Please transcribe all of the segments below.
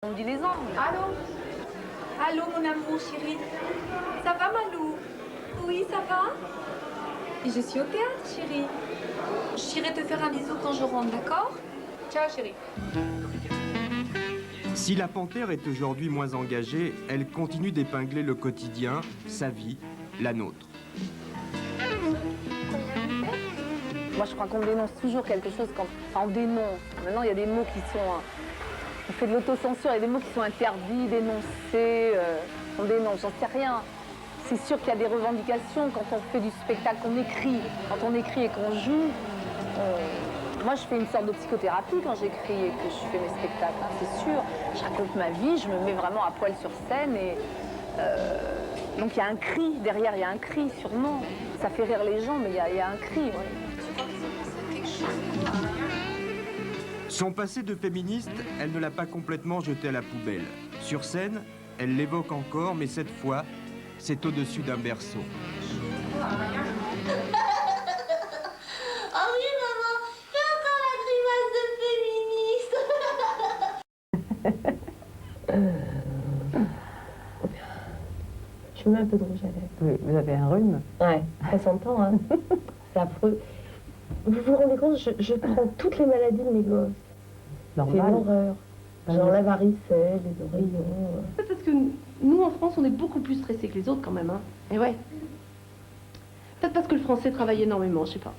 On dit les angles. Allô? Allô, mon amour chéri. Ça va, Malou? Oui, ça va? Et je suis au théâtre, chérie. J'irai te faire un bisou quand je rentre, d'accord? Ciao, chérie. Si la panthère est aujourd'hui moins engagée, elle continue d'épingler le quotidien, sa vie, la nôtre. Moi, je crois qu'on dénonce toujours quelque chose quand... Enfin, on dénonce. Maintenant, il y a des mots qui sont... On fait de l'autocensure, il y a des mots qui sont interdits, dénoncés. On dénonce, j'en sais rien. C'est sûr qu'il y a des revendications quand on fait du spectacle, qu'on écrit. Quand on écrit et qu'on joue, moi, je fais une sorte de psychothérapie quand j'écris et que je fais mes spectacles, hein, c'est sûr. Je raconte ma vie, je me mets vraiment à poil sur scène et... donc il y a un cri, derrière il y a un cri, sûrement. Ça fait rire les gens, mais il y a un cri, ouais. Son passé de féministe, elle ne l'a pas complètement jeté à la poubelle. Sur scène, elle l'évoque encore, mais cette fois, c'est au-dessus d'un berceau. Oh oui, maman, j'ai encore la grimace de féministe. Je mets un peu de rouge à lèvres. Oui, vous avez un rhume? Ouais, ça s'entend, hein. C'est affreux. Vous vous rendez compte, je prends toutes les maladies de mes gosses. C'est une Normal. horreur. Genre la varicelle, les oreillons. Parce que nous, en France, on est beaucoup plus stressés que les autres, quand même, hein. Et ouais. Peut-être parce que le français travaille énormément, je sais pas.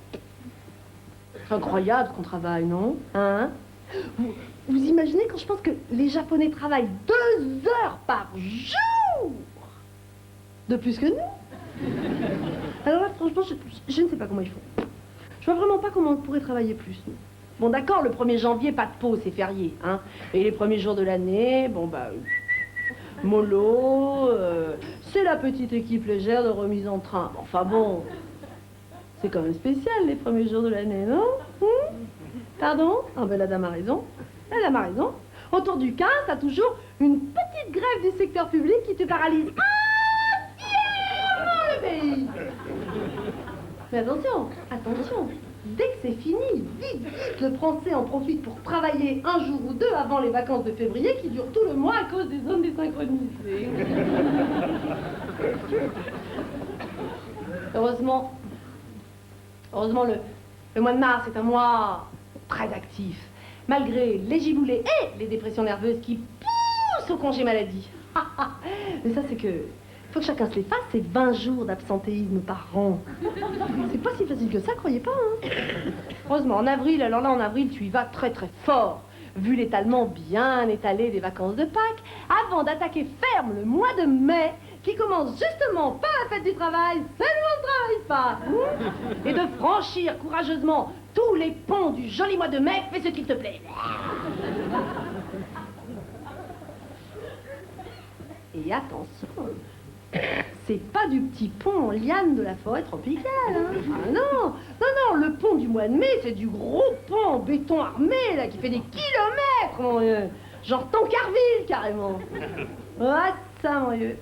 C'est incroyable ce qu'on travaille, non? Hein? Vous imaginez quand je pense que les Japonais travaillent 2 heures par jour de plus que nous? Alors là, franchement, je ne sais pas comment ils font. Je vois vraiment pas comment on pourrait travailler plus, nous. Bon, d'accord, le 1er janvier, pas de pause, c'est férié, hein. Et les premiers jours de l'année, bon, bah... mollo, c'est la petite équipe légère de remise en train. Enfin bon, c'est quand même spécial, les premiers jours de l'année, non? Pardon? Ah ben la dame a raison. La dame a raison. Autour du 15, t'as toujours une petite grève du secteur public qui te paralyse entièrement le pays. Mais attention, attention. Dès que c'est fini, vite, vite, le français en profite pour travailler un jour ou 2 avant les vacances de février qui durent tout le mois à cause des zones désynchronisées. Heureusement, le mois de mars est un mois très actif, malgré les giboulées et les dépressions nerveuses qui poussent au congé maladie. Mais ça, c'est que... faut que chacun se les fasse, c'est 20 jours d'absentéisme par an. C'est pas si facile que ça, croyez pas, hein? Heureusement, en avril, alors là, en avril, tu y vas très très fort, vu l'étalement bien étalé des vacances de Pâques, avant d'attaquer ferme le mois de mai, qui commence justement par la fête du travail, seulement ne travaille pas, et de franchir courageusement tous les ponts du joli mois de mai, fais ce qu'il te plaît. Et attention, c'est pas du petit pont en liane de la forêt tropicale, hein. Ah non, non, non, le pont du mois de mai, c'est du gros pont en béton armé, là, qui fait des kilomètres, mon vieux. Genre Tancarville, carrément. Ah, ça, mon vieux.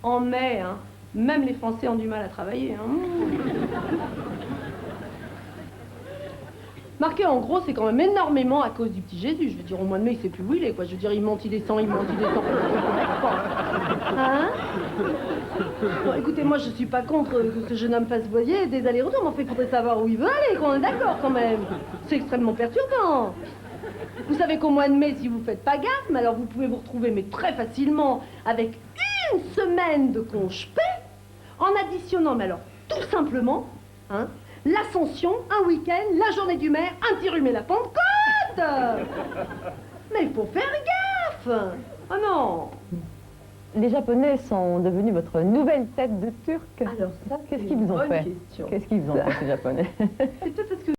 En mai, hein, même les Français ont du mal à travailler, hein. Marqué en gros, c'est quand même énormément à cause du petit Jésus. Je veux dire, au mois de mai, il sait plus où il est, quoi. Je veux dire, il monte, il descend, il monte, il descend. Hein? Bon, écoutez, moi, je suis pas contre que ce jeune homme fasse, vous voyez, des allers-retours, mais enfin, il faudrait savoir où il veut aller, qu'on est d'accord, quand même. C'est extrêmement perturbant. Vous savez qu'au mois de mai, si vous faites pas gaffe, mais alors vous pouvez vous retrouver, mais très facilement, avec 1 semaine de congé en additionnant, mais alors, tout simplement, hein, l'Ascension, un week-end, la journée du maire, un petit rhume et la Pentecôte. Mais il faut faire gaffe. Oh non. Les Japonais sont devenus votre nouvelle tête de Turc. Alors ça, qu'est-ce qu'ils vous ont fait? Qu'est-ce qu'ils vous ont fait, ces Japonais? C'est peut-être parce que...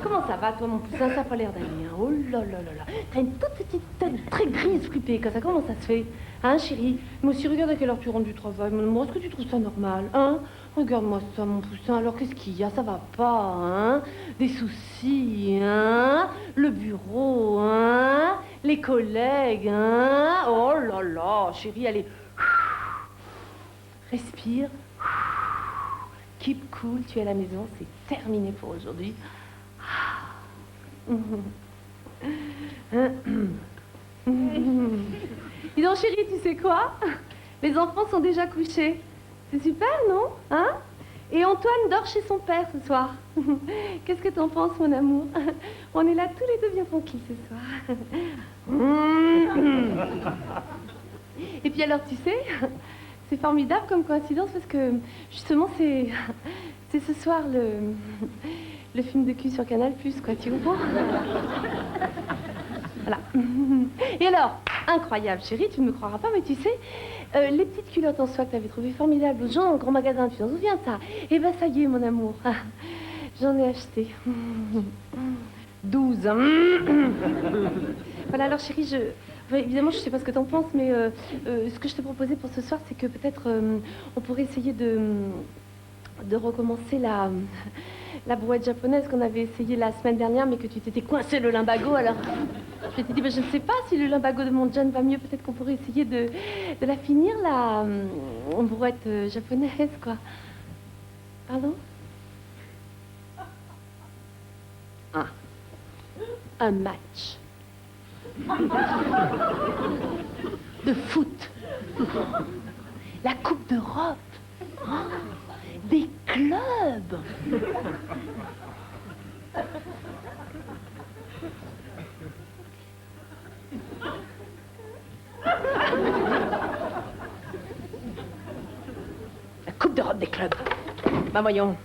Comment ça va, toi, mon poussin? Ça a pas l'air d'aller, hein. Oh là là là là. T'as une toute petite tête très grise, flippée, comme ça. Comment ça se fait? Hein, chérie? Moi aussi, regarde à quelle heure tu rentres du travail. Moi, est-ce que tu trouves ça normal, hein? Regarde-moi ça, mon poussin. Alors, qu'est-ce qu'il y a? Ça va pas, hein? Des soucis, hein? Le bureau, hein? Les collègues, hein? Oh là là, chérie, allez. Respire. Keep cool, tu es à la maison, c'est terminé pour aujourd'hui. Dis donc, chérie, tu sais quoi? Les enfants sont déjà couchés. C'est super, non? Hein? Et Antoine dort chez son père ce soir. Qu'est-ce que t'en penses, mon amour? On est là tous les deux bien tranquilles ce soir. Et puis alors, tu sais, c'est formidable comme coïncidence parce que justement, c'est ce soir le film de cul sur Canal+, quoi, tu comprends? Voilà. Et alors, incroyable, chérie, tu ne me croiras pas, mais tu sais, les petites culottes en soie que tu avais trouvées formidables aux gens dans le grand magasin, tu t'en souviens de ça? Eh ben, ça y est, mon amour, j'en ai acheté 12. Voilà, alors chérie, évidemment, je sais pas ce que t'en penses, mais ce que je te proposais pour ce soir, c'est que peut-être on pourrait essayer de recommencer la brouette japonaise qu'on avait essayé la semaine dernière, mais que tu t'étais coincé le lumbago, alors je t'ai dit, ben, je ne sais pas si le lumbago de mon John va mieux, peut-être qu'on pourrait essayer de la finir, la brouette japonaise, quoi. Pardon? Un match de foot, la Coupe d'Europe, des clubs. La Coupe d'Europe des clubs. Bah voyons.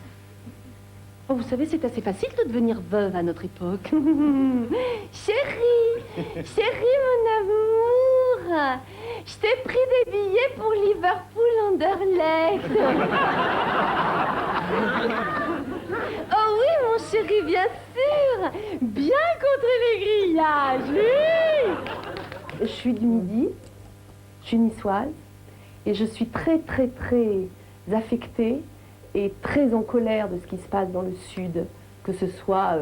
Oh, vous savez, c'est assez facile de devenir veuve à notre époque. Chérie, chérie, mon amour, je t'ai pris des billets pour Liverpool Anderlecht. Oh oui, mon chéri, bien sûr. Bien contre les grillages, oui. Je suis du Midi, je suis niçoise, et je suis très, très, très affectée et très en colère de ce qui se passe dans le Sud, que ce soit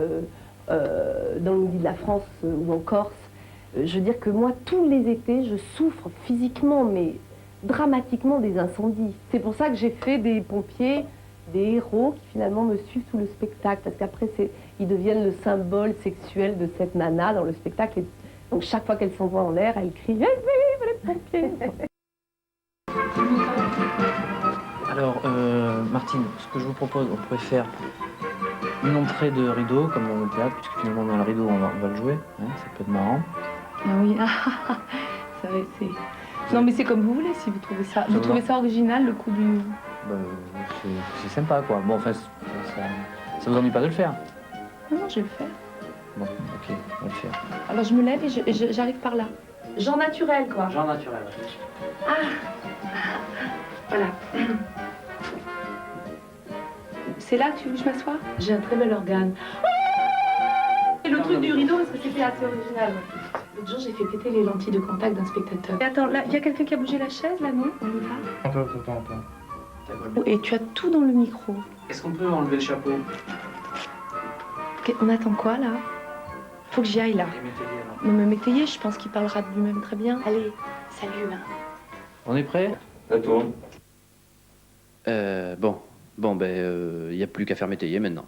dans le Midi de la France ou en Corse. Je veux dire que moi, tous les étés, je souffre physiquement, mais dramatiquement des incendies. C'est pour ça que j'ai fait des pompiers, des héros qui finalement me suivent tout le spectacle, parce qu'après, ils deviennent le symbole sexuel de cette nana dans le spectacle. Et donc chaque fois qu'elle s'envoie en l'air, elle crie « Vive les pompiers !» Alors, Martine, ce que je vous propose, on pourrait faire une entrée de rideau, comme dans le théâtre, puisque finalement, dans le rideau, on va le jouer, hein, ça peut être marrant. Ah oui, ça va, c'est... Non, mais c'est comme vous voulez, si vous trouvez ça... Vous trouvez ça original, le coup du... C'est sympa, quoi. Bon, enfin, ça vous ennuie pas de le faire? Non, je vais le faire. Bon, ok, on va le faire. Alors, je me lève et j'arrive par là. Genre naturel, quoi. Genre naturel. Ah, voilà. C'est là que tu veux que je m'assoie? J'ai un très bel organe. Et le truc du rideau, parce que c'était assez original. L'autre jour, j'ai fait péter les lentilles de contact d'un spectateur. Et attends, là, il y a quelqu'un qui a bougé la chaise, là, non? On y va? Attends. Et tu as tout dans le micro. Est-ce qu'on peut enlever le chapeau? On attend quoi, là? Faut que j'y aille, là. Non, mais Métayer, je pense qu'il parlera de lui-même très bien. Allez, salut, hein. On est prêt? À toi. Bon, ben, il n'y a plus qu'à faire métayer maintenant.